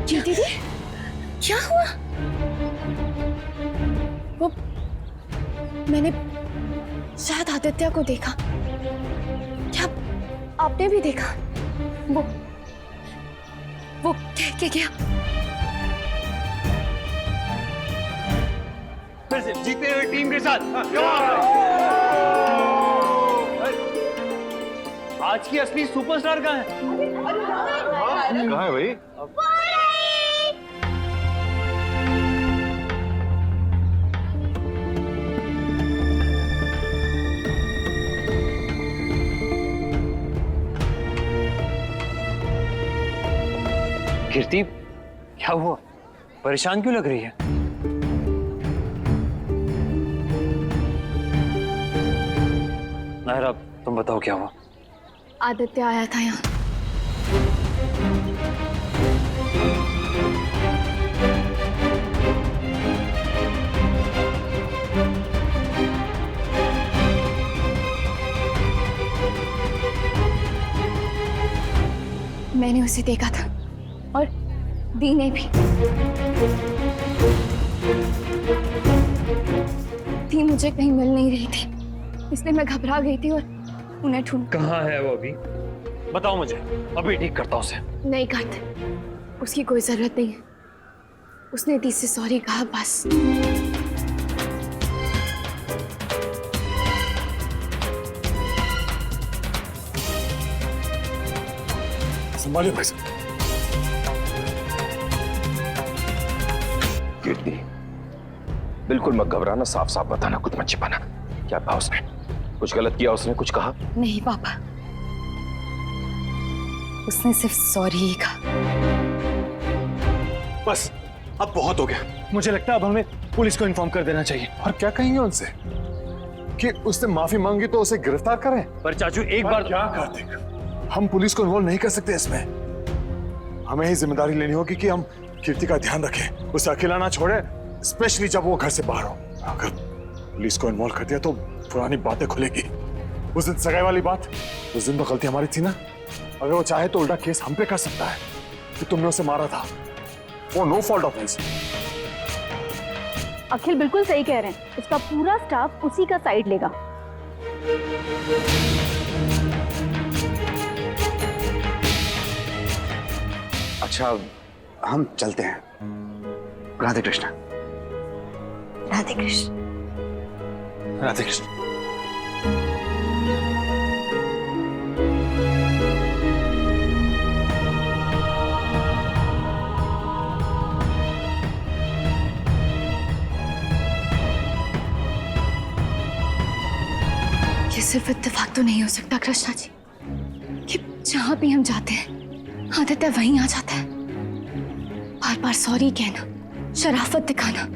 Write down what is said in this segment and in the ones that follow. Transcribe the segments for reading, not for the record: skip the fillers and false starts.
दीदी, क्या हुआ? वो मैंने शायद आदित्य को देखा। क्या आपने भी देखा? वो कह के गया। फिर से जीते हुए टीम के साथ आज की असली सुपरस्टार कहाँ है? कहाँ है भाई? कीर्ति, क्या हुआ? परेशान क्यों लग रही है? नायरा, तुम बताओ क्या हुआ? आदित्य आया था यहाँ। मैंने उसे देखा था और दी ने भी। दी मुझे कहीं मिल नहीं रही थी, इसलिए मैं घबरा गई थी और उन्हें ढूंढ। कहाँ है वो अभी? बताओ मुझे, अभी ठीक करता हूँ उसे। नहीं करते, उसकी कोई जरूरत नहीं है। उसने दी से सॉरी कहा बस। संभालिए भाई साहब। कीर्ति, बिल्कुल मत घबराना, साफ साफ बताना, कुछ मत छिपाना। क्या कहा उसने? कुछ गलत किया उसने? कुछ कहा? नहीं पापा, उसने सिर्फ सॉरी ही कहा। बस अब बहुत हो गया। मुझे लगता है अब हमें पुलिस को इन्फॉर्म कर देना चाहिए। और क्या कहेंगे उनसे कि उसने माफी मांगी तो उसे गिरफ्तार करें? पर चाचू एक बार क्या कार्तिक, हम पुलिस को इन्वॉल्व नहीं कर सकते इसमें। हमें ही जिम्मेदारी लेनी होगी कि हम कीर्ति का ध्यान रखें, उसे अकेला ना छोड़े, स्पेशली जब वो घर से बाहर हो। अगर पुलिस को इन्वॉल्व कर दिया तो पुरानी बातें खुलेगी। उस दिन सगाई वाली बात, उस दिन तो गलती हमारी थी ना। अगर वो चाहे तो उल्टा केस हम पे कर सकता है कि तुमने उसे मारा था। वो नो फॉल्ट ऑफ हिज। अखिल बिल्कुल सही कह रहे हैं, इसका पूरा स्टाफ उसी का साइड लेगा। अच्छा, हम चलते हैं। राधे कृष्ण। राधे कृष्ण। राधे कृष्ण। ये सिर्फ इत्तेफाक तो नहीं हो सकता कृष्णा जी कि जहां भी हम जाते हैं आदित्य वहीं आ जाता है। बार बार सॉरी कहना, शराफत दिखाना,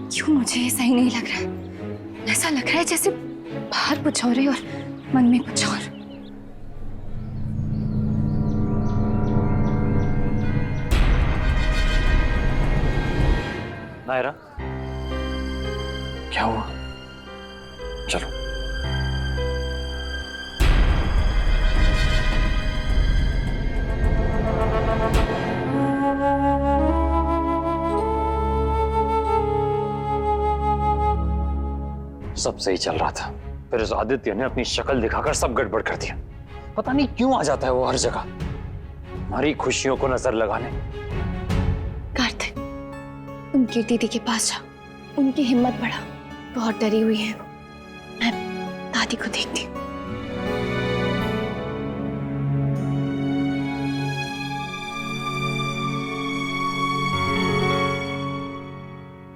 क्यों मुझे ये सही नहीं लग रहा है। ऐसा लग रहा है जैसे बाहर कुछ और है और मन में कुछ और। नायरा, क्या हुआ? चलो। सब सही चल रहा था, फिर उस आदित्य ने अपनी शक्ल दिखाकर सब गड़बड़ कर दिया। पता नहीं क्यों आ जाता है वो हर जगह हमारी खुशियों को नजर लगाने। कार्तिक, तुम कीर्ति दीदी के पास जाओ, उनकी हिम्मत बढ़ाओ। बहुत डरी हुई है, मैं दादी को देखती हूँ।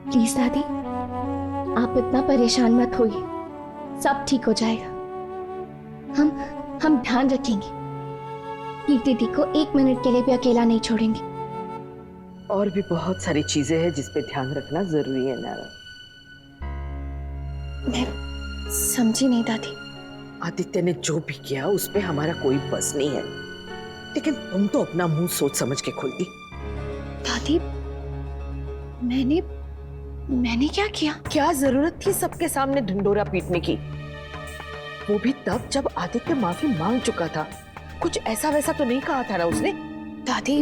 प्लीज दादी, आप इतना परेशान मत होइए, सब ठीक हो जाएगा। हम ध्यान रखेंगे, कीर्ति दी को 1 मिनट के लिए भी अकेला नहीं छोड़ेंगे। और भी बहुत सारी चीजें हैं जिस पे ध्यान रखना जरूरी है नारा। मैं समझी नहीं दादी। आदित्य ने जो भी किया उस पे हमारा कोई बस नहीं है, लेकिन तुम तो अपना मुंह सोच समझ के खोलती। दादी, मैंने क्या किया? क्या जरूरत थी सबके सामने ढिंडोरा पीटने की? वो भी तब जब आदित्य माफी मांग चुका था। कुछ ऐसा वैसा तो नहीं कहा था ना उसने? दादी,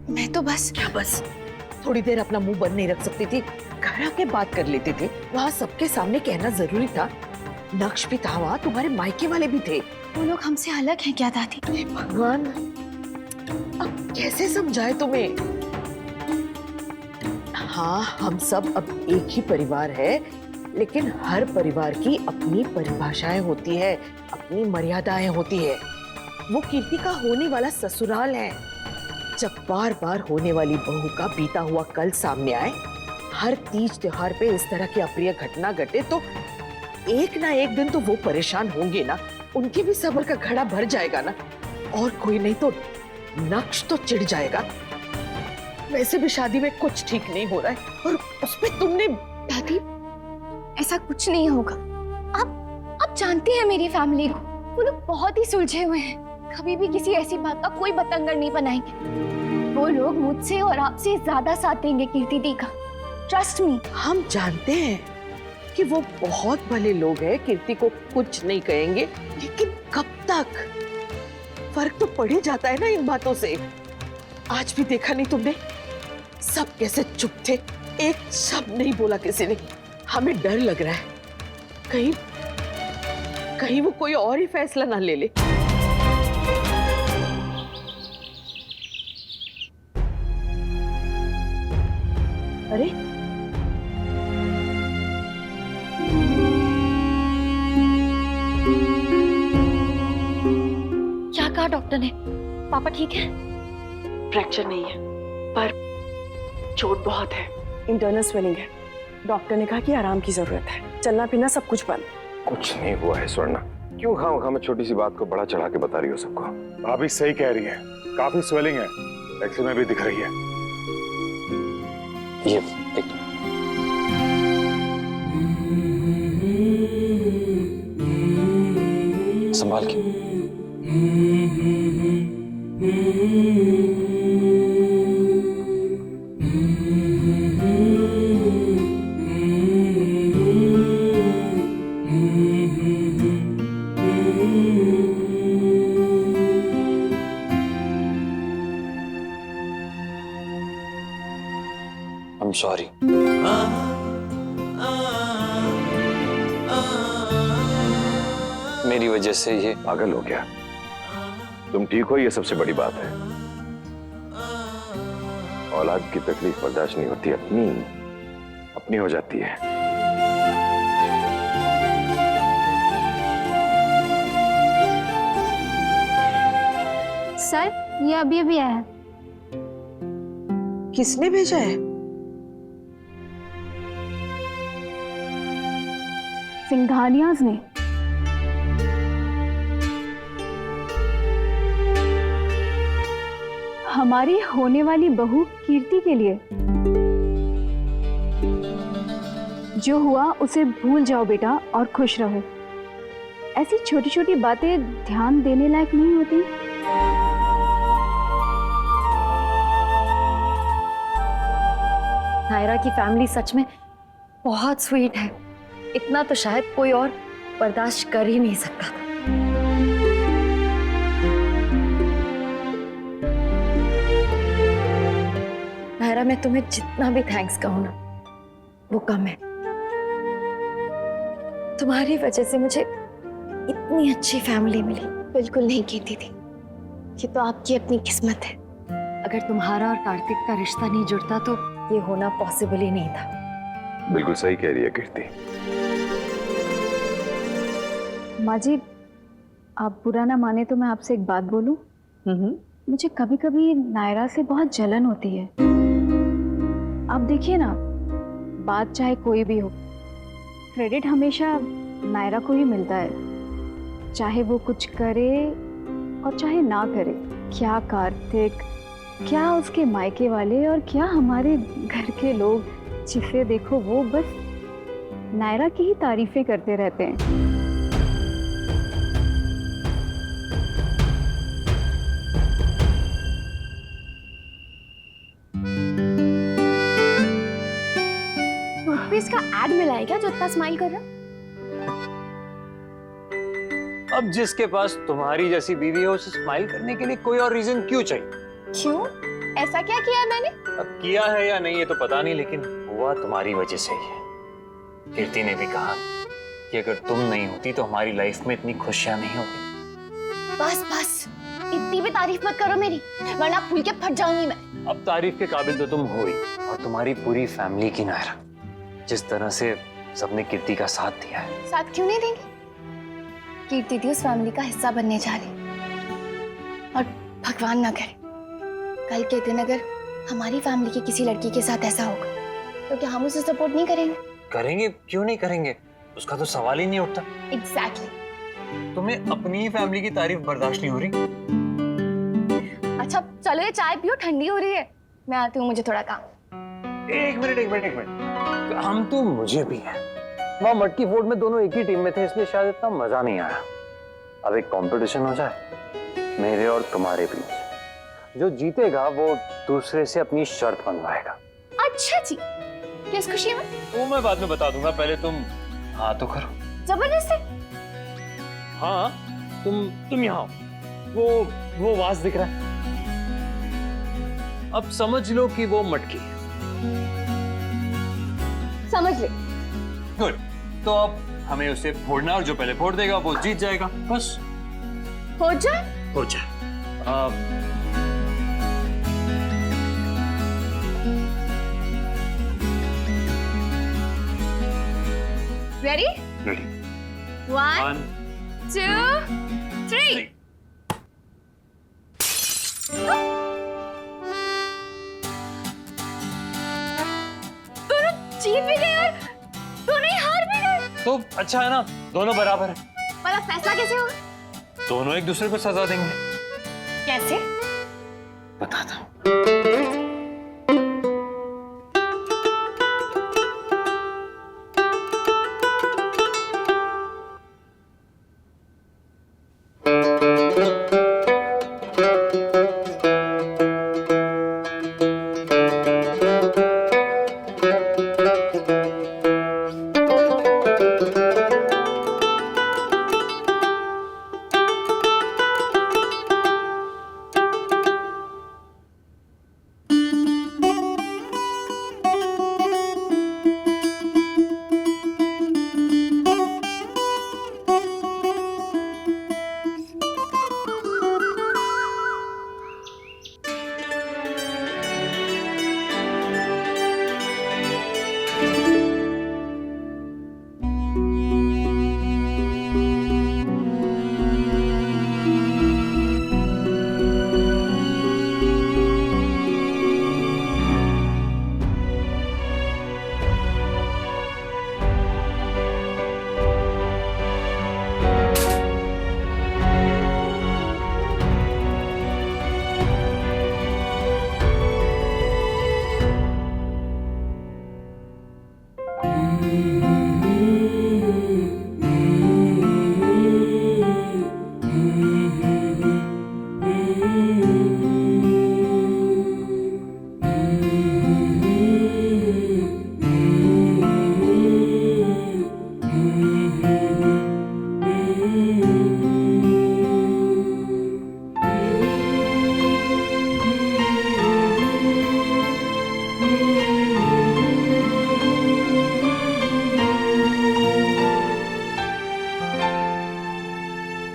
मैं तो बस क्या बस? थोड़ी देर अपना मुंह बंद नहीं रख सकती थी? घर आके बात कर लेते थे। वहाँ सबके सामने कहना जरूरी था। नक्श भी था वहाँ, तुम्हारे मायके वाले भी थे। वो लोग हमसे अलग हैं क्या दादी? हे भगवान, अब कैसे समझाए तुम्हें? हाँ, हम सब अब एक ही परिवार है, लेकिन हर परिवार की अपनी परिभाषाएं होती है, अपनी मर्यादाएं होती है। वो कीर्ति का होने वाला ससुराल है। जब बार बार होने वाली बहू का बीता हुआ कल सामने आए, हर तीज त्योहार पे इस तरह की अप्रिय घटना घटे, तो एक ना एक दिन तो वो परेशान होंगे ना। उनके भी सब्र का घड़ा भर जाएगा ना। और कोई नहीं तो नक्श तो चिढ़ जाएगा। वैसे भी शादी में कुछ ठीक नहीं हो रहा है, और उसपे तुमने। दादी, ऐसा कुछ नहीं होगा। आप जानती हैं मेरी फैमिली को, वो लोग बहुत ही सुलझे हुए हैं। कभी भी किसी ऐसी बात का कोई बतंगड़ नहीं बनाएंगे। वो लोग मुझसे और आपसे ज्यादा साथ देंगे कीर्ति दी का, ट्रस्ट मी। हम जानते हैं कि वो बहुत भले लोग हैं, कीर्ति को कुछ नहीं कहेंगे, लेकिन कब तक? फर्क तो पड़ ही जाता है ना इन बातों से। आज भी देखा नहीं तुमने, सब कैसे चुप थे, एक शब्द नहीं बोला किसी ने। हमें डर लग रहा है कहीं वो कोई और ही फैसला ना ले ले। अरे क्या कहा डॉक्टर ने? पापा ठीक है? फ्रैक्चर नहीं है, पर चोट बहुत है। इंटरनल स्वेलिंग है। डॉक्टर ने कहा कि आराम की जरूरत है, चलना फिरना सब कुछ बंद। कुछ नहीं हुआ है स्वर्णा, क्यों खामखा में छोटी सी बात को बड़ा चढ़ा के बता रही हो सबको? भाभी सही कह रही है, काफी स्वेलिंग है, एक्सरे में भी दिख रही है। ये एक संभाल के। I'm sorry. मेरी वजह से ये पागल हो गया। तुम ठीक हो, ये सबसे बड़ी बात है। औलाद की तकलीफ बर्दाश्त नहीं होती, अपनी हो जाती है। सर, ये अभी आया है। किसने भेजा है? सिंघानियाज ने। हमारी होने वाली बहू कीर्ति के लिए। जो हुआ उसे भूल जाओ बेटा और खुश रहो। ऐसी छोटी छोटी बातें ध्यान देने लायक नहीं होती। नायरा की फैमिली सच में बहुत स्वीट है। इतना तो शायद कोई और बर्दाश्त कर ही नहीं सकता था। नायरा, मैं तुम्हें जितना भी थैंक्स कहूं ना, वो कम है। तुम्हारी वजह से मुझे इतनी अच्छी फैमिली मिली। बिल्कुल नहीं कहती थी, ये तो आपकी अपनी किस्मत है। अगर तुम्हारा और कार्तिक का रिश्ता नहीं जुड़ता तो ये होना पॉसिबल ही नहीं था। बिल्कुल सही कह रही है कीर्ति। माँ जी, आप बुरा ना माने तो मैं आपसे एक बात बोलूं? मुझे कभी कभी नायरा से बहुत जलन होती है। आप देखिए ना, बात चाहे कोई भी हो, क्रेडिट हमेशा नायरा को ही मिलता है, चाहे वो कुछ करे और चाहे ना करे। क्या कार्तिक, क्या उसके मायके वाले और क्या हमारे घर के लोग, जिसे देखो वो बस नायरा की ही तारीफें करते रहते हैं। टूथपेस्ट का एड मिला है क्या जो इतना स्माइल कर रहा? अब जिसके पास तुम्हारी जैसी बीवी है, उसे स्माइल करने के लिए कोई और रीजन क्यों चाहिए? क्यों? ऐसा क्या किया है मैंने? अब किया है या नहीं ये तो पता नहीं, लेकिन हुआ तुम्हारी वजह से ही है। कीर्ति ने भी कहा कि अगर तुम नहीं होती तो हमारी लाइफ में इतनी खुशियां नहीं होती। बस बस, इतनी भी तारीफ मत करो मेरी, वरना फूल के फट जाऊंगी मैं। अब तारीफ के काबिल तो तुम हो ही, और तुम्हारी पूरी फैमिली की नायरा। जिस तरह से सबने कीर्ति का साथ दिया है। साथ क्यों नहीं देंगे? कीर्ति थी उस फैमिली का हिस्सा बनने जा रही, और भगवान ना करे कल के दिन अगर हमारी फैमिली की किसी लड़की के साथ ऐसा होगा तो क्या हम उसे सपोर्ट नहीं करेंगे? करेंगे, क्यों नहीं करेंगे, उसका तो सवाल ही नहीं उठता। एग्जैक्टली। तुम्हें अपनी ही फैमिली की तारीफ बर्दाश्त नहीं हो रही? अच्छा चलो ये चाय पियो, ठंडी हो रही है। मैं आती हूँ, मुझे थोड़ा काम। एक मिनट। हम तो मुझे भी हैं। वहाँ मटकी फोर्ट में दोनों एक ही टीम में थे, इसलिए शायद इतना मजा नहीं आया। अब एक कंपटीशन हो जाए मेरे और तुम्हारे बीच, जो जीतेगा वो दूसरे से अपनी शर्त बनवाएगा। अच्छा जी, किस खुशी में? वो मैं बाद में बता दूंगा, पहले तुम हाँ तो करो। जबरदस्ती? हाँ, तुम यहाँ वो वास दिख रहा है, अब समझ लो कि वो मटकी है। समझ ले। गुड, तो अब हमें उसे फोड़ना, और जो पहले फोड़ देगा वो जीत जाएगा। बस हो जाए? हो जाए। रेडी? रेडी। 1 2 3। दोनों जीत भी गए और दोनों ही हार भी गए। तो अच्छा है ना, दोनों बराबर है। पर अब फैसला कैसे होगा? दोनों एक दूसरे को सजा देंगे। कैसे? बताता हूँ।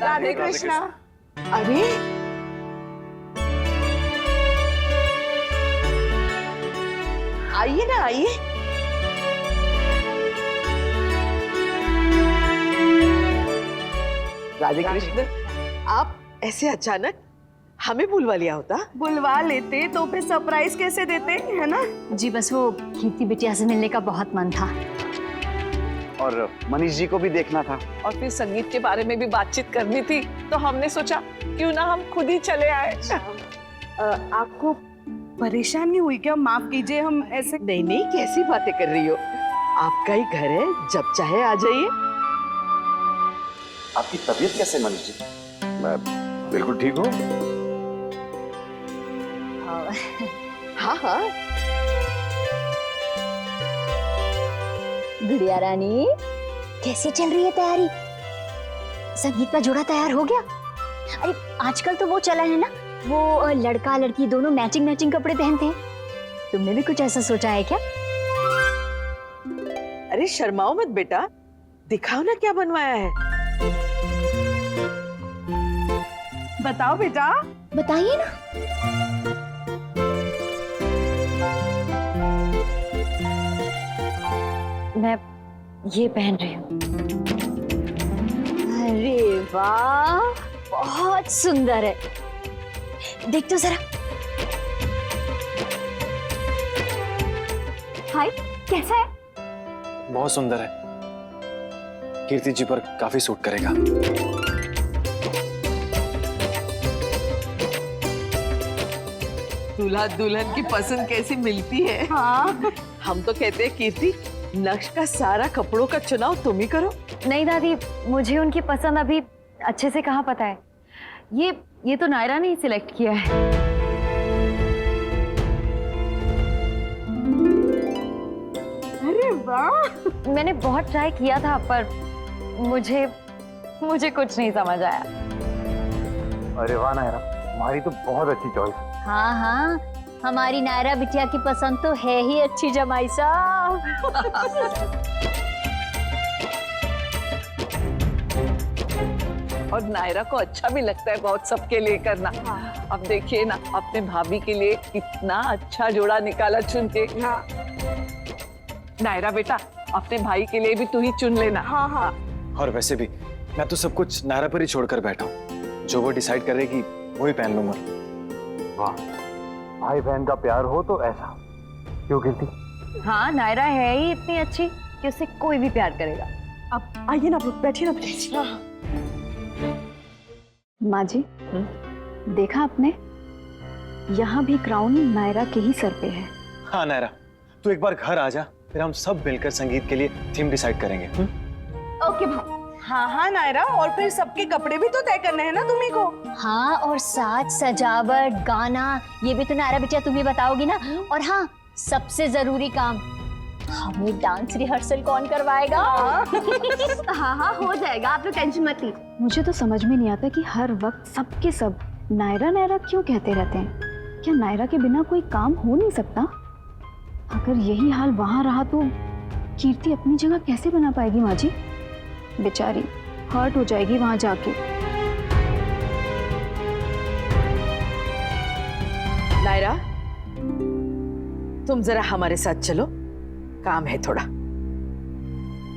राधे कृष्णा। अरे आइए ना, आइए। राधे कृष्ण, आप ऐसे अचानक हमें बुलवा लिया होता? बुलवा लेते तो फिर सरप्राइज कैसे देते, है ना? जी बस वो कीर्ति बिटिया से मिलने का बहुत मन था, और मनीष जी को भी देखना था, और फिर संगीत के बारे में भी बातचीत करनी थी, तो हमने सोचा क्यों ना हम खुद ही चले आए। आपको परेशानी हुई क्या? माफ कीजिए, हम ऐसे। नहीं नहीं, कैसी बातें कर रही हो, आपका ही घर है, जब चाहे आ जाइए। आपकी तबीयत कैसे मनीष जी? मैं बिल्कुल ठीक हूँ। हाँ हाँ। गुड़िया रानी, कैसे चल रही है तैयारी? संगीत का जोड़ा तैयार हो गया? अरे आजकल तो वो चला है ना, वो लड़का लड़की दोनों मैचिंग मैचिंग कपड़े पहनते हैं। तुमने भी कुछ ऐसा सोचा है क्या? अरे शर्माओ मत बेटा, दिखाओ ना क्या बनवाया है। बताओ बेटा। बताइए ना। मैं ये पहन रही हूँ। अरे वाह, बहुत सुंदर है। देख तो जरा। हाय, कैसा है? बहुत सुंदर है, कीर्ति जी पर काफी सूट करेगा। दूल्हा दुल्हन की पसंद कैसी मिलती है। हाँ। हम तो कहते हैं कीर्ति, नक्श का सारा कपड़ों का चुनाव तुम ही करो। नहीं दादी, मुझे उनकी पसंद अभी अच्छे से कहाँ पता है। ये तो नायरा ने ही सिलेक्ट किया है। अरे वाह, मैंने बहुत ट्राई किया था पर मुझे कुछ नहीं समझ आया। अरे वाह नायरा, हमारी तो बहुत अच्छी चॉइस। हाँ हाँ, हमारी नायरा बिटिया की पसंद तो है ही अच्छी जमाई साहब। और नायरा को अच्छा भी लगता है बहुत सबके लिए करना। अब देखिए ना, अपने भाभी के लिए कितना अच्छा जोड़ा निकाला चुन के। नायरा बेटा, अपने भाई के लिए भी तू ही चुन लेना। हाँ हाँ। और वैसे भी मैं तो सब कुछ नायरा पर ही छोड़कर बैठा हूँ। जो वो डिसाइड करेगी वो ही पहन लूंगा। वाह, भाई बहन का प्यार हो तो ऐसा। क्यों कीर्ति? हाँ, नायरा है ही इतनी अच्छी कि उससे कोई भी प्यार करेगा। अब आइए ना, बैठिए ना प्लीज। माँ जी, देखा आपने, यहाँ भी क्राउन नायरा के ही सर पे है। हाँ नायरा, तू एक बार घर आ जा, फिर हम सब मिलकर संगीत के लिए थीम डिसाइड करेंगे। ओके भाई। हाँ हाँ नायरा, और फिर सबके कपड़े भी तो तय करने हैं ना तुम्ही को। हाँ, और साज सजावट गाना ये भी तो नायरा बिटिया तुम्हें बताओगी ना। और हाँ, सबसे जरूरी काम, हमें डांस रिहर्सल कौन करवाएगा? हाँ हाँ, हो जाएगा, आप लोग टेंशन मत लीजिए। मुझे तो समझ में नहीं आता कि हर वक्त सबके सब नायरा नायरा क्यों कहते रहते हैं। क्या नायरा के बिना कोई काम हो नहीं सकता? अगर यही हाल वहां रहा तो कीर्ति अपनी जगह कैसे बना पाएगी माँ जी? बेचारी हर्ट हो जाएगी वहां जाके। नायरा, तुम जरा हमारे साथ चलो, काम है थोड़ा।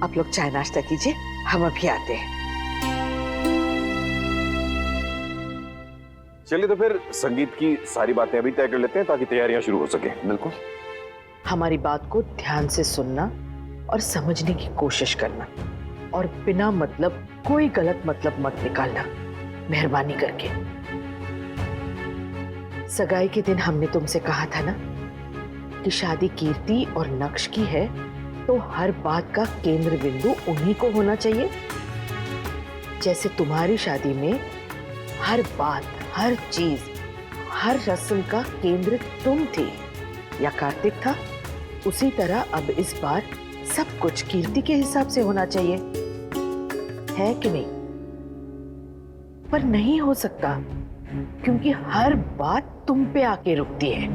आप लोग चाय नाश्ता कीजिए, हम अभी आते हैं। चलिए तो फिर संगीत की सारी बातें अभी तय कर लेते हैं ताकि तैयारियां शुरू हो सके। बिल्कुल। हमारी बात को ध्यान से सुनना और समझने की कोशिश करना, और बिना मतलब कोई गलत मतलब मत निकालना, मेहरबानी करके। सगाई के दिन हमने तुमसे कहा था ना कि शादी कीर्ति और नक्श की है, तो हर बात का केंद्र बिंदु उन्हीं को होना चाहिए। जैसे तुम्हारी शादी में हर बात, हर चीज, हर रस्म का केंद्र तुम थे या कार्तिक था, उसी तरह अब इस बार सब कुछ कीर्ति के हिसाब से होना चाहिए, है कि नहीं? पर नहीं हो सकता, क्योंकि हर बात तुम पे आके रुकती है,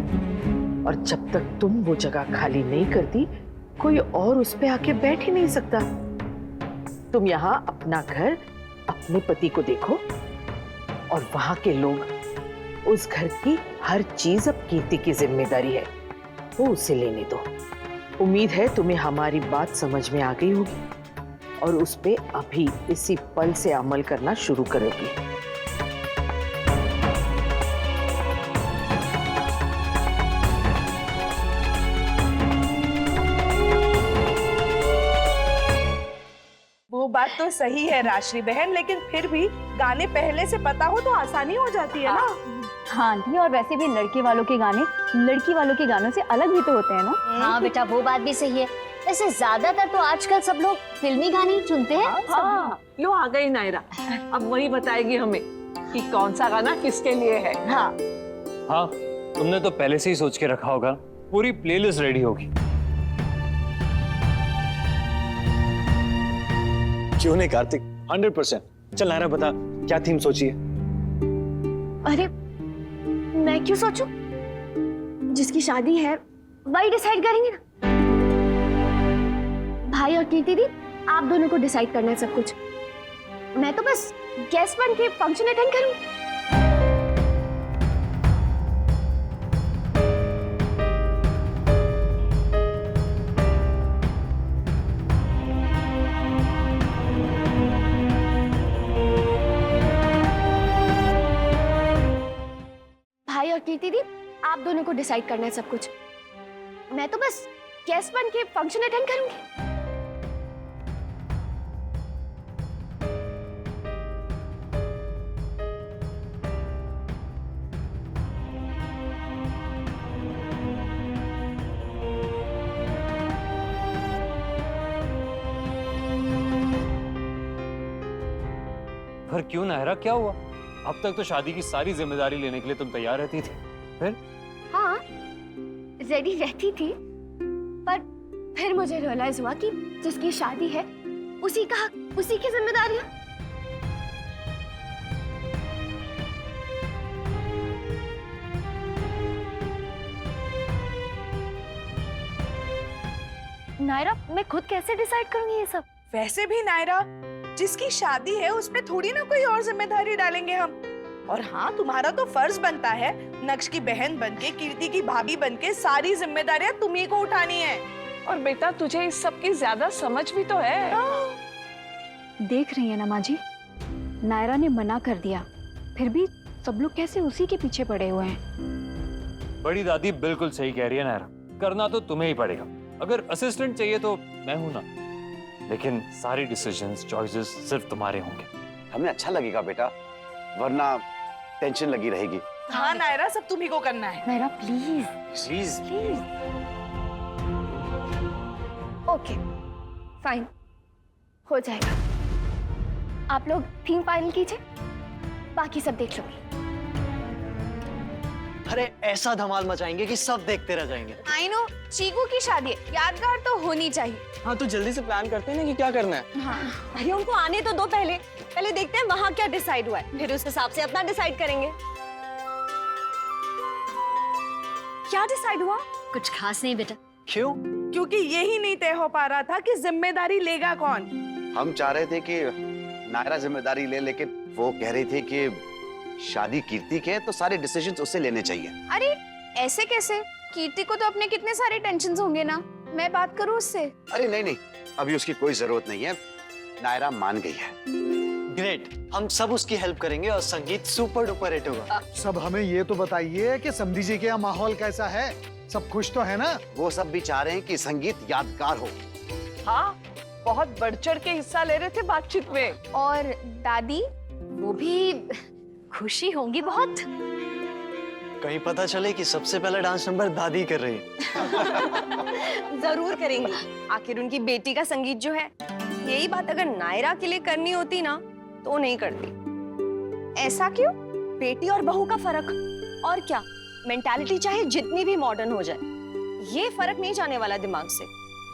और जब तक तुम वो जगह खाली नहीं करती, कोई और उस पे आके बैठ ही नहीं सकता। तुम यहाँ अपना घर, अपने पति को देखो, और वहां के लोग, उस घर की हर चीज अब कीर्ति की जिम्मेदारी है, वो उसे लेने दो। उम्मीद है तुम्हें हमारी बात समझ में आ गई होगी और उस पे अभी इसी पल से अमल करना शुरू करोगी। वो बात तो सही है राशि बहन, लेकिन फिर भी गाने पहले से पता हो तो आसानी हो जाती है ना। हाँ आंटी, और वैसे भी लड़के वालों के गाने लड़की वालों के गानों से अलग भी तो होते हैं ना। हाँ बेटा, वो बात भी सही है। वैसे ज्यादातर तो आजकल सब लोग फिल्मी गाने ही चुनते हैं। हाँ, लो आ गई नायरा, अब वही बताएगी हमें कि कौन सा गाना किसके लिए है। हाँ हाँ, तुमने तो पहले से ही सोच के रखा होगा, पूरी प्लेलिस्ट रेडी होगी। क्यों नहीं कार्तिक, 100%। चल नायरा बता, क्या थीम सोची है? अरे मैं क्यों सोचूं? जिसकी शादी है वही डिसाइड करेंगे ना। भाई और कीर्ति दी, आप दोनों को डिसाइड करना है सब कुछ। मैं तो बस गेस्ट बन के फंक्शन अटेंड करूंगी। भाई और कीर्ति दी, आप दोनों को डिसाइड करना है सब कुछ। मैं तो बस गेस्ट बन के फंक्शन अटेंड करूंगी। पर क्यों नायरा, क्या हुआ? अब तक तो शादी की सारी जिम्मेदारी लेने के लिए तुम तैयार रहती थी, फिर? हाँ, रेडी रहती थी, पर फिर मुझे रियलाइज हुआ कि जिसकी शादी है उसी का हक, उसी की जिम्मेदारियां। नायरा, मैं खुद कैसे डिसाइड करूंगी ये सब? वैसे भी नायरा, जिसकी शादी है उस पे थोड़ी ना कोई और जिम्मेदारी डालेंगे हम। और हाँ, तुम्हारा तो फर्ज बनता है नक्श की बहन बनके, कीर्ति की भाभी बनके सारी जिम्मेदारियां तुम्ही को उठानी है। और बेटा, तुझे इस सब की ज्यादा समझ भी तो है। देख रही है ना माँ जी, नायरा ने मना कर दिया, फिर भी सब लोग कैसे उसी के पीछे पड़े हुए हैं। बड़ी दादी बिल्कुल सही कह रही है नायरा, करना तो तुम्हें ही पड़ेगा। अगर असिस्टेंट चाहिए तो मैं हूं ना, लेकिन सारी डिसीजंस, चॉइसेस सिर्फ तुम्हारे होंगे। हमें अच्छा लगेगा बेटा, वरना टेंशन लगी रहेगी। हाँ नायरा, सब तुम्ही को करना है। Naira please please. Please. Okay, fine, हो जाएगा। आप लोग थीम फाइनल कीजिए, बाकी सब देख लूंगी। अरे ऐसा धमाल मचाएंगे कि सब देखते रह जाएंगे। आई नो, चीकू की शादी है, यादगार तो होनी चाहिए। हाँ, तो जल्दी से प्लान करते हैं ना कि क्या करना है। हाँ, अरे उनको आने तो दो, पहले देखते हैं वहाँ क्या डिसाइड हुआ है, फिर उस हिसाब से अपना डिसाइड करेंगे। क्या डिसाइड हुआ? कुछ खास नहीं बेटा। क्यों? क्योंकि यही नहीं तय हो पा रहा था कि जिम्मेदारी लेगा कौन। हम चाह रहे थे कि नायरा जिम्मेदारी ले, लेकिन वो कह रही थी कि शादी कीर्ति के है तो सारे डिसीजंस उससे लेने चाहिए। अरे ऐसे कैसे? कीर्ति को तो अपने कितने सारे टेंशन्स होंगे ना, मैं बात करूं उससे। अरे नहीं नहीं, अभी उसकी कोई जरूरत नहीं है, नायरा मान गई है। ग्रेट, हम सब उसकी हेल्प करेंगे और संगीत सुपर डुपर हिट होगा। सब हमें ये तो बताइए कि समधी जी के यहाँ माहौल कैसा है, सब खुश तो है ना? वो सब भी चाह रहे हैं कि संगीत यादगार हो। हाँ, बहुत बढ़ चढ़ के हिस्सा ले रहे थे बातचीत में। और दादी? वो भी खुशी होंगी बहुत। कहीं पता चले कि सबसे पहला डांस नंबर दादी कर रही है। जरूर करेंगी, आखिर उनकी बेटी का संगीत जो है। यही बात अगर नायरा के लिए करनी होती ना तो वो नहीं करती। ऐसा क्यों? बेटी और बहू का फर्क, और क्या, मेंटालिटी चाहे जितनी भी मॉडर्न हो जाए, ये फर्क नहीं जाने वाला दिमाग से।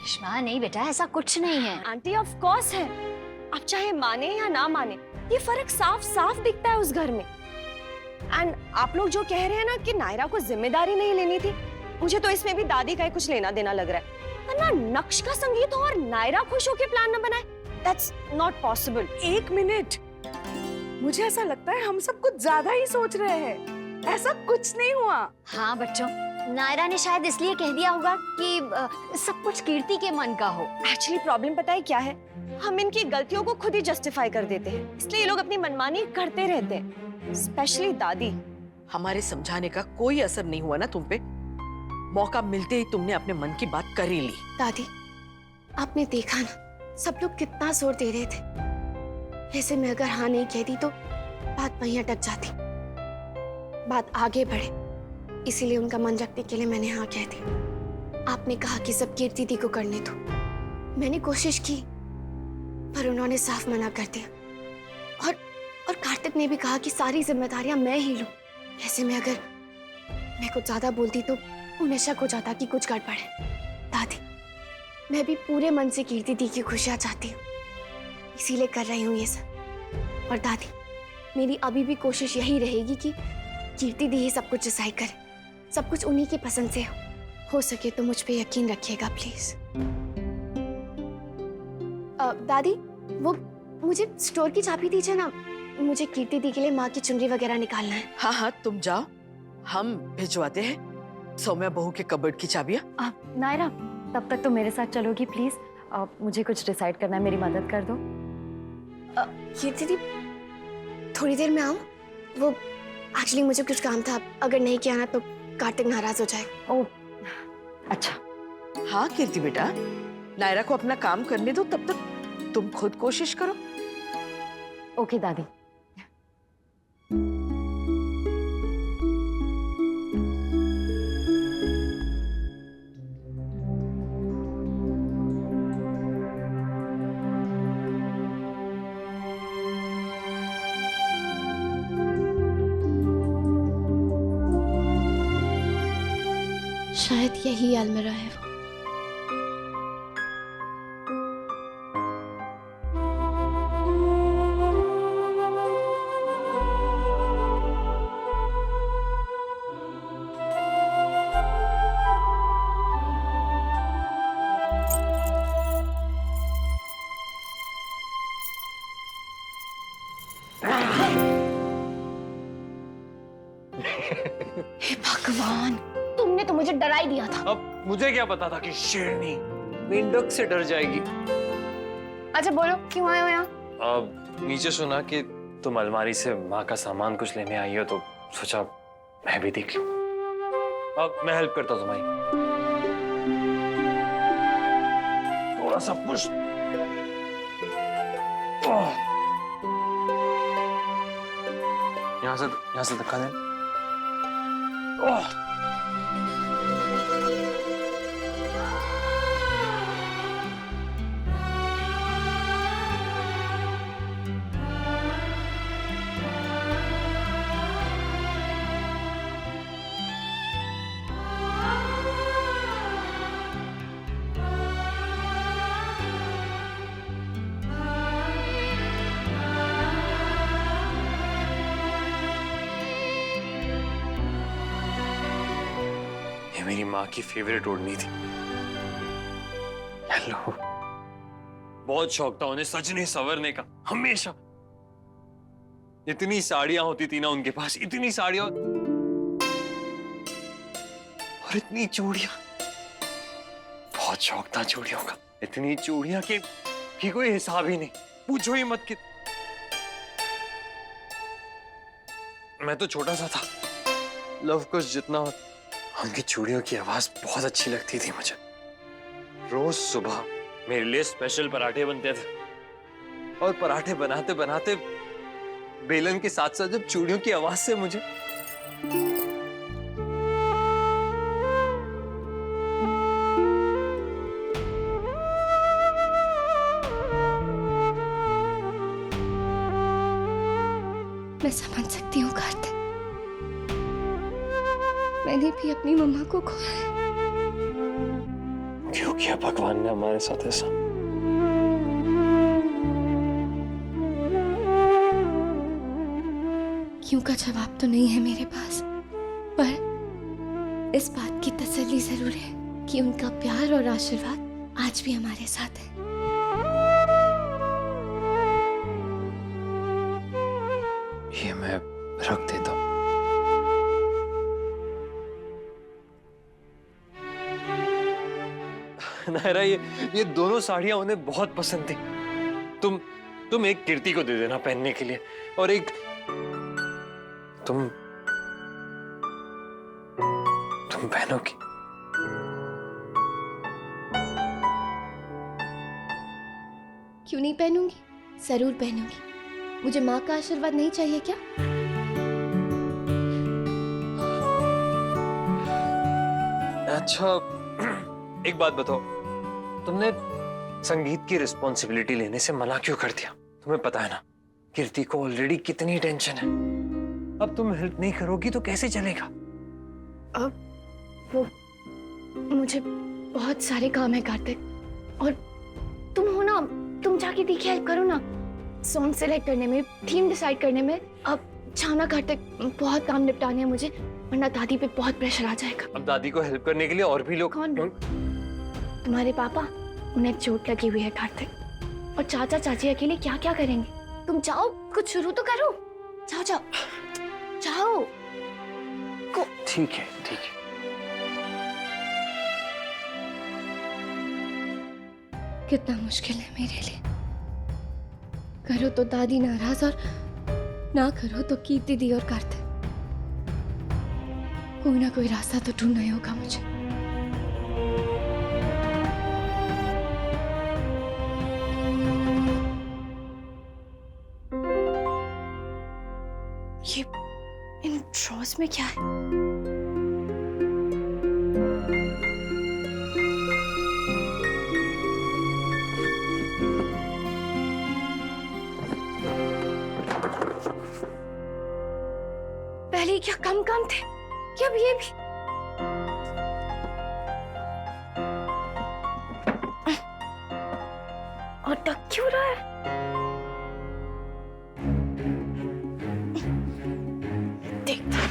इश्मा नहीं बेटा, ऐसा कुछ नहीं है। आंटी ऑफ कोर्स है, आप चाहे माने या ना माने, ये फर्क साफ साफ दिखता है उस घर में। एंड आप लोग जो कह रहे हैं ना कि नायरा को जिम्मेदारी नहीं लेनी थी, मुझे तो इसमें भी दादी का ही कुछ लेना देना लग रहा है। वरना नक्श का संगीत हो और नायरा खुश होकर प्लान न बनाए, दैट्स नॉट पॉसिबल। एक मिनट, मुझे ऐसा लगता है हम सब कुछ ज्यादा ही सोच रहे हैं, ऐसा कुछ नहीं हुआ। हाँ बच्चों, नायरा ने शायद इसलिए कह दिया होगा कि सब कुछ कीर्ति के मन का हो। एक्चुअली प्रॉब्लम पता है क्या है, हम इनकी गलतियों को खुद ही जस्टिफाई कर देते हैं, इसलिए ये लोग अपनी मनमानी करते रहते हैं, स्पेशली दादी। हमारे समझाने का कोई असर नहीं हुआ ना तुम पे? मौका मिलते ही तुमने अपने मन की बात कर ही ली। दादी, आपने देखा ना सब लोग कितना जोर दे रहे थे। ऐसे में अगर हाँ नहीं कहती तो बात वहीं अटक जाती, बात आगे बढ़े, इसीलिए उनका मन रखने के लिए मैंने हाँ कह दी। आपने कहा कि सब कीर्ति दी को करने दो, मैंने कोशिश की पर उन्होंने साफ मना कर दिया। और कार्तिक ने भी कहा कि सारी जिम्मेदारियां मैं ही लूं। ऐसे में अगर मैं कुछ ज्यादा बोलती तो उन्हें शक हो जाता कि कुछ गड़बड़ है। दादी, मैं भी पूरे मन से कीर्ति दी की खुशियां चाहती हूँ, इसीलिए कर रही हूँ ये सब। और दादी, मेरी अभी भी कोशिश यही रहेगी कि कीर्ति दी ही सब कुछ डिसाइड करे, सब कुछ उन्हीं की पसंद से हो सके तो मुझ पे यकीन रखिएगा प्लीज। दादी, वो मुझे स्टोर की चाबी दीजिए ना, मुझे कीर्ति दी के लिए माँ की चुनरी वगैरह निकालना है। हाँ हाँ, तुम जाओ, हम भिजवाते हैं सौम्या बहू के कबर्ड की चाबियां। नायरा, तब तक तो मेरे साथ चलोगी प्लीज? मुझे कुछ डिसाइड करना है, मेरी मदद कर दो। कीर्ति दी, थोड़ी देर में आऊं? वो एक्चुअली मुझे कुछ काम था, अगर नहीं किया ना तो कार्तिक नाराज हो जाएगा। ओह अच्छा। हाँ कीर्ति बेटा, नायरा को अपना काम करने दो, तब तक तुम खुद कोशिश करो। ओके दादी। शायद यही अलमीरा है वो। हे भगवान, तुमने तो मुझे डरा ही दिया था। अब मुझे क्या पता था कि शेरनी मेंढक से डर जाएगी। अच्छा बोलो, क्यों आए हो यहाँ? अब नीचे सुना कि तुम अलमारी से माँ का सामान कुछ लेने आई हो, तो सोचा मैं भी देख लूं। अब मैं हेल्प करता हूँ तुम्हारी, थोड़ा सा पुश। यहाँ से धक्का दे। मेरी माँ की फेवरेट ओढ़नी थी। हेलो, बहुत शौक था उन्हें सजने संवरने का, हमेशा। इतनी साड़ियां होती थी ना उनके पास, इतनी साड़ियां और इतनी चूड़ियां। बहुत शौक था चूड़ियों का, इतनी चूड़ियां कि कोई हिसाब ही नहीं, पूछो ही मत कि। मैं तो छोटा सा था, लव कुछ जितना, उनकी चूड़ियों की आवाज बहुत अच्छी लगती थी मुझे। रोज सुबह मेरे लिए स्पेशल पराठे बनते थे, और पराठे बनाते बनाते बेलन के साथ साथ जब चूड़ियों की आवाज से मुझे मैं समझ सकती हूँ कार्तिक, मैंने भी अपनी मम्मा को खोया है। क्यों किया भगवान ने हमारे साथ ऐसा? क्यों का जवाब तो नहीं है मेरे पास, पर इस बात की तसल्ली जरूर है कि उनका प्यार और आशीर्वाद आज भी हमारे साथ है। ये मैं रख देता हूँ। नायरा, ये दोनों साड़ियां उन्हें बहुत पसंद थी। तुम एक कीर्ति को दे देना पहनने के लिए, और एक तुम पहनोगी। क्यों नहीं पहनूंगी, जरूर पहनूंगी। मुझे माँ का आशीर्वाद नहीं चाहिए क्या? अच्छा, एक बात बताओ, तुमने संगीत की रिस्पॉन्सिबिलिटी लेने से मना क्यों कर दिया? तुम्हें पता है ना कीर्ति को ऑलरेडी कितनी टेंशन है। अब तुम हेल्प नहीं करोगी तो कैसे चलेगा? अब वो मुझे बहुत सारे काम है कार्तिक, और तुम हो ना, तुम जाके देखिए, हेल्प करो ना, सॉन्ग सेलेक्ट करने में, थीम डिसाइड करने में। अब जाओ ना कार्तिक, बहुत काम निपटाने हैं मुझे, वरना दादी पे बहुत प्रेशर आ जाएगा। अब दादी को हेल्प करने के लिए और भी लोग। कौन? तुम्हारे पापा, उन्हें चोट लगी हुई है कार्तिक, और चाचा चाची अकेले क्या क्या करेंगे। तुम जाओ, कुछ शुरू तो करो। जाओ जाओ जाओ। ठीक है ठीक है। कितना मुश्किल है मेरे लिए, करो तो दादी नाराज और ना करो तो कीर्ति दी और कार्तिक। कोई ना कोई रास्ता तो ढूंढना ही होगा मुझे। ये इन ड्रॉर्स में क्या है? पहले क्या कम काम थे, क्या अब ये भी? और टक क्यों रहा है? देखते हैं।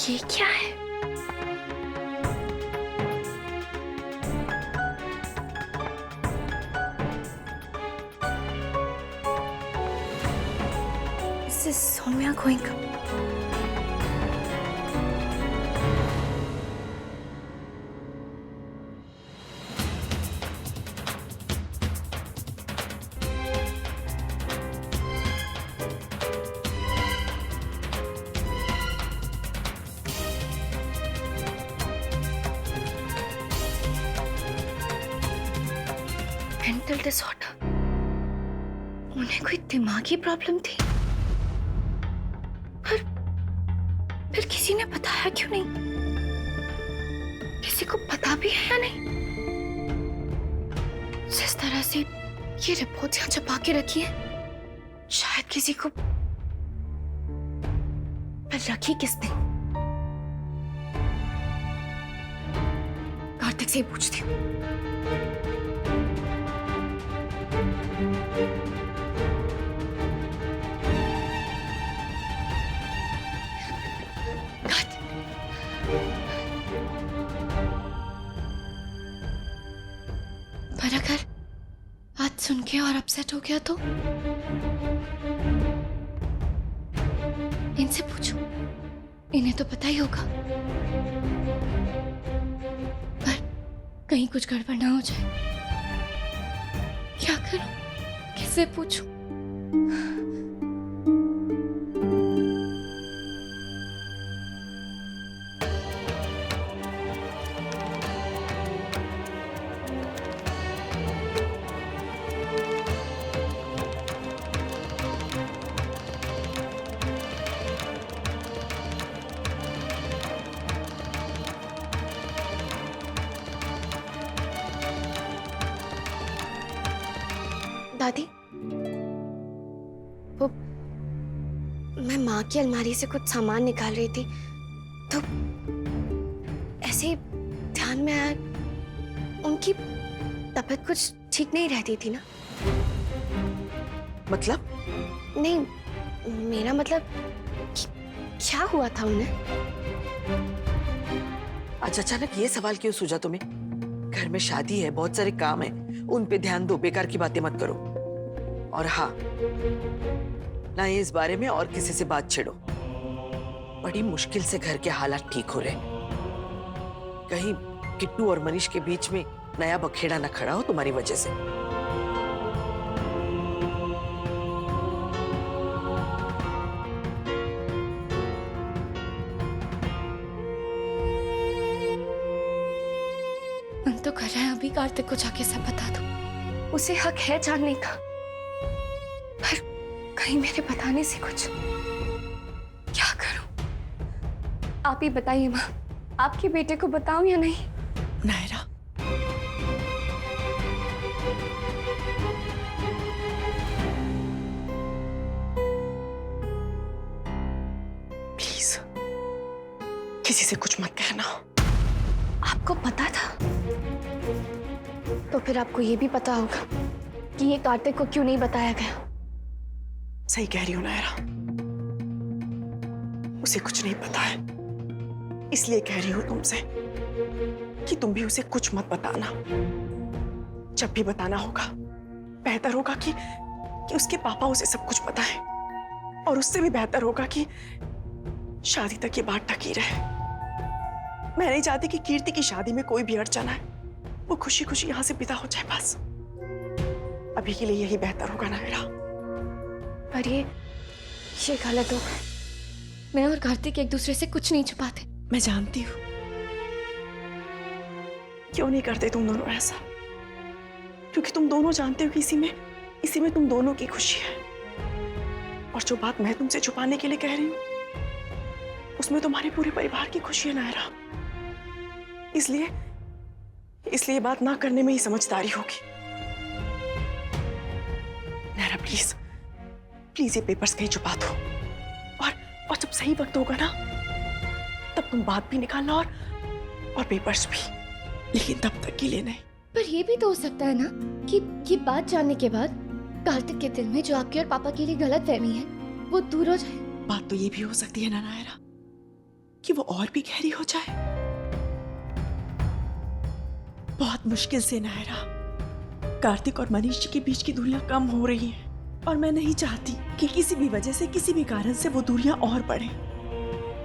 ये क्या है? This is Soumya going. Mental disorder, उन्हें कोई दिमागी प्रॉब्लम थी, फिर किसी ने बताया क्यों नहीं? किसी को पता भी है या नहीं? जिस तरह से ये रिपोर्ट यहाँ छपा के रखी है, शायद किसी को, पर रखी किसने? कार्तिक से ही पूछती हूँ। पर अगर आज सुन के और अपसेट हो गया तो इनसे पूछो, इन्हें तो पता ही होगा। पर कहीं कुछ गड़बड़ ना हो जाए, क्या करूं, किससे पूछूं? दादी, वो मैं माँ की अलमारी से कुछ सामान निकाल रही थी तो ऐसे ही ध्यान में आया, उनकी तबीयत कुछ ठीक नहीं रहती थी ना। मतलब? नहीं, मेरा मतलब क्या हुआ था उन्हें? आज अचानक ये सवाल क्यों सूझा तुम्हें? घर में शादी है, बहुत सारे काम है, उन पे ध्यान दो, बेकार की बातें मत करो। और हाँ, ना ये इस बारे में और किसी से बात छेड़ो। बड़ी मुश्किल से घर के हालात ठीक हो रहे, कहीं किट्टू और मनीष के बीच में नया बखेड़ा न खड़ा हो तुम्हारी वजह से। मन तो कर रहा है अभी कार्तिक को जाके सब बता दो, उसे हक है जानने का, पर कहीं मेरे बताने से कुछ, क्या करूं? आप ही बताइए माँ, आपके बेटे को बताऊं या नहीं? नायरा, प्लीज किसी से कुछ मत कहना। आपको पता था? तो फिर आपको ये भी पता होगा कि ये कार्तिक को क्यों नहीं बताया गया। सही कह रही हो नायरा, उसे कुछ नहीं पता है, इसलिए कह रही हूं तुमसे कि तुम भी उसे कुछ मत बताना। जब भी बताना होगा बेहतर होगा कि उसके पापा उसे सब कुछ बताएं, और उससे भी बेहतर होगा कि शादी तक ये बात ढकी रहे। मैं नहीं चाहती कि कीर्ति की शादी में कोई भी अड़चन आए, वो खुशी खुशी यहां से विदा हो जाए। बस अभी के लिए यही बेहतर होगा नायरा। पर ये गलत होगा। मैं और कार्तिक एक दूसरे से कुछ नहीं छुपाते। मैं जानती हूँ, क्यों नहीं करते तुम दोनों ऐसा, क्योंकि तुम दोनों जानते हो कि इसी में तुम दोनों की खुशी है। और जो बात मैं तुमसे छुपाने के लिए कह रही हूँ उसमें तुम्हारे पूरे परिवार की खुशी है नायरा। इसलिए ये बात ना करने में ही समझदारी होगी। नायरा प्लीज प्लीज ये पेपर्स कहीं छुपा दो, और जब सही वक्त होगा ना तब तुम बात भी निकालना और पेपर्स भी, लेकिन तब तक के लिए नहीं। पर ये भी तो हो सकता है ना कि ये बात जानने के बाद कार्तिक के दिल में जो आपके और पापा के लिए गलत फहमी है वो दूर हो जाए। बात तो ये भी हो सकती है ना नायरा कि वो और भी गहरी हो जाए। बहुत मुश्किल से नायरा कार्तिक और मनीष जी के बीच की दूरियां कम हो रही हैं, और मैं नहीं चाहती कि किसी भी वजह से किसी भी कारण से वो दूरियां और बढ़े।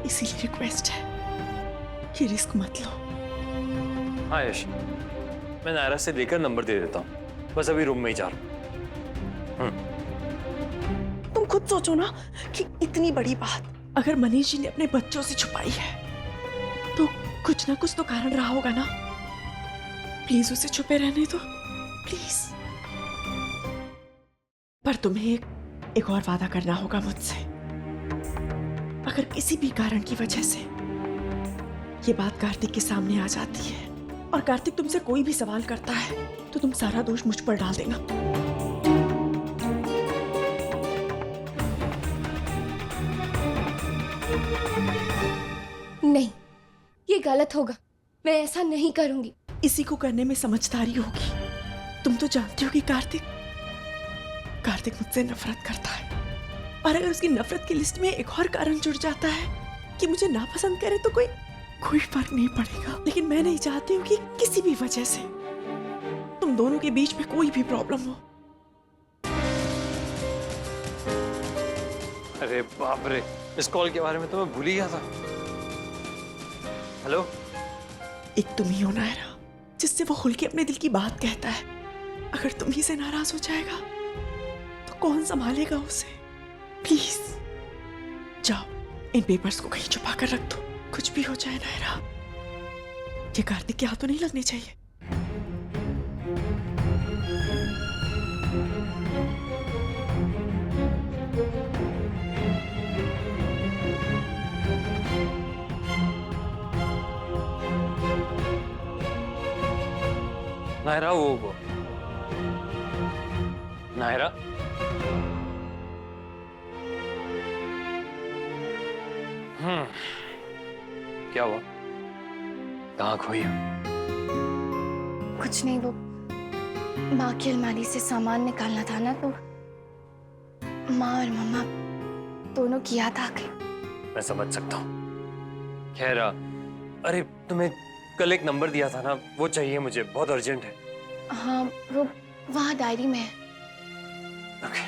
इसीलिए रिक्वेस्ट है कि रिस्क मत लो। हाँ यश, मैं नायरा से लेकर नंबर दे देता हूँ, बस अभी रूम में ही जा रहा हूँ। तुम खुद सोचो ना कि इतनी बड़ी बात अगर मनीष जी ने अपने बच्चों से छुपाई है तो कुछ ना कुछ तो कारण रहा होगा ना। प्लीज उसे छुपे रहने दो प्लीज। पर तुम्हें एक और वादा करना होगा मुझसे। अगर किसी भी कारण की वजह से ये बात कार्तिक के सामने आ जाती है और कार्तिक तुमसे कोई भी सवाल करता है तो तुम सारा दोष मुझ पर डाल देना। नहीं, ये गलत होगा। मैं ऐसा नहीं करूंगी। इसी को करने में समझदारी होगी। तुम तो जानती हो कि कार्तिक मुझसे नफरत करता है, और अगर उसकी नफरत की लिस्ट में एक और कारण जुड़ जाता है कि मुझे नापसंद करे तो कोई फर्क नहीं पड़ेगा। लेकिन मैं नहीं चाहती हूँ कि किसी भी वजह से तुम दोनों के बीच में कोई भी प्रॉब्लम हो। अरे बाप रे, इस कॉल के बारे में तो मैं भूल ही गया था। हेलो, एक तुम ही हो नायरा जिससे वो खुल के अपने दिल की बात कहता है। अगर तुम ही से नाराज हो जाएगा तो कौन संभालेगा उसे। प्लीज जाओ, इन पेपर्स को कहीं छुपा कर रख दो। कुछ भी हो जाए नायरा, ये कार्तिक के हाथों नहीं लगने चाहिए। नायरा, वो नायरा, क्या हुआ? कहाँ खोई हो? कुछ नहीं, वो माँ की अलमारी से सामान निकालना था ना, तो माँ और मम्मा दोनों की याद आ गई। मैं समझ सकता हूँ। खैर, अरे तुम्हें कल एक नंबर दिया था ना, वो चाहिए मुझे, बहुत अर्जेंट है। हाँ, वो वहाँ डायरी में है। ओके।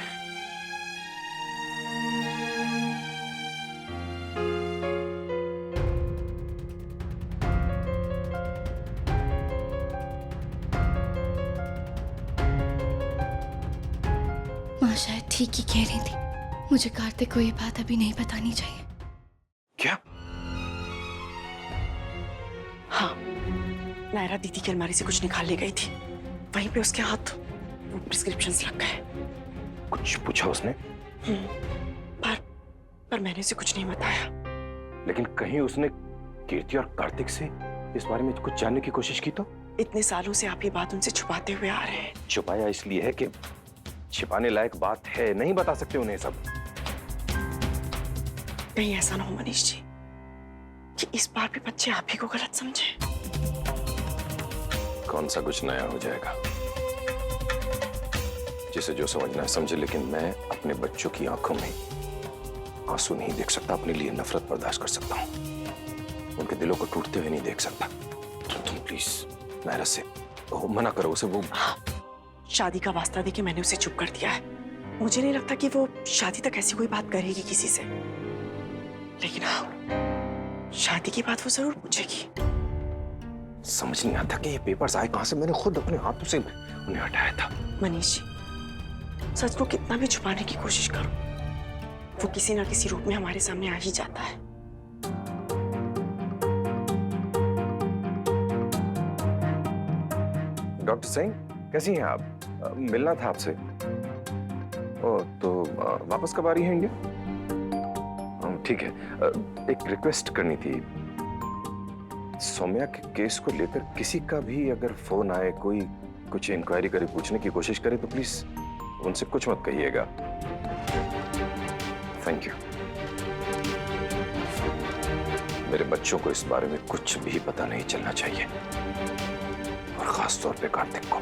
माँ शायद ठीक ही कह रही थी। मुझे कार्तिक को ये बात अभी नहीं बतानी चाहिए। क्या? हाँ, नायरा दीदी की अलमारी से कुछ निकाल ले गई थी। वहीं पे उसके हाथ वो प्रिस्क्रिप्शंस लग गए। कुछ पूछा उसने? पर मैंने उसे कुछ नहीं बताया। लेकिन कहीं उसने कीर्ति और कार्तिक से इस बारे में कुछ जानने की कोशिश की तो? इतने सालों से आप ये बात उनसे छुपाते हुए आ रहे हैं। छुपाया इसलिए है कि छिपाने लायक बात है, नहीं बता सकते उन्हें सब। कहीं ऐसा ना हो मनीष जी कि इस बार भी बच्चे आप ही को गलत समझे। कौन सा कुछ नया हो जाएगा? जिसे जो समझना है समझे, लेकिन मैं अपने बच्चों की आंखों में आंसू नहीं देख सकता, अपने लिए नफरत बर्दाश्त कर सकता हूं, उनके दिलों को टूटते हुए नहीं देख सकता। तुम प्लीज नायरा से मना करो उसे। वो शादी का वास्ता देके मैंने उसे चुप कर दिया है। मुझे नहीं लगता कि वो शादी तक ऐसी कोई बात करेगी किसी से, लेकिन हाँ, शादी की बात वो जरूर पूछेगी। समझ नहीं आता कि ये पेपर्स आए कहां से। मैंने खुद अपने हाथों से उन्हें हटाया था। मनीष जी, सच को कितना भी छुपाने की कोशिश करो, वो किसी ना किसी रूप में हमारे सामने आ ही जाता है। डॉक्टर सिंह, कैसी हैं आप? मिलना था आपसे। ओ, तो वापस कब आ रही हैं इंडिया? ठीक है। एक रिक्वेस्ट करनी थी। सौम्या के केस को लेकर किसी का भी अगर फोन आए, कोई कुछ इंक्वायरी करे, पूछने की कोशिश करे, तो प्लीज उनसे कुछ मत कहिएगा। Thank you. मेरे बच्चों को इस बारे में कुछ भी पता नहीं चलना चाहिए, और खास तौर पे कार्तिक को।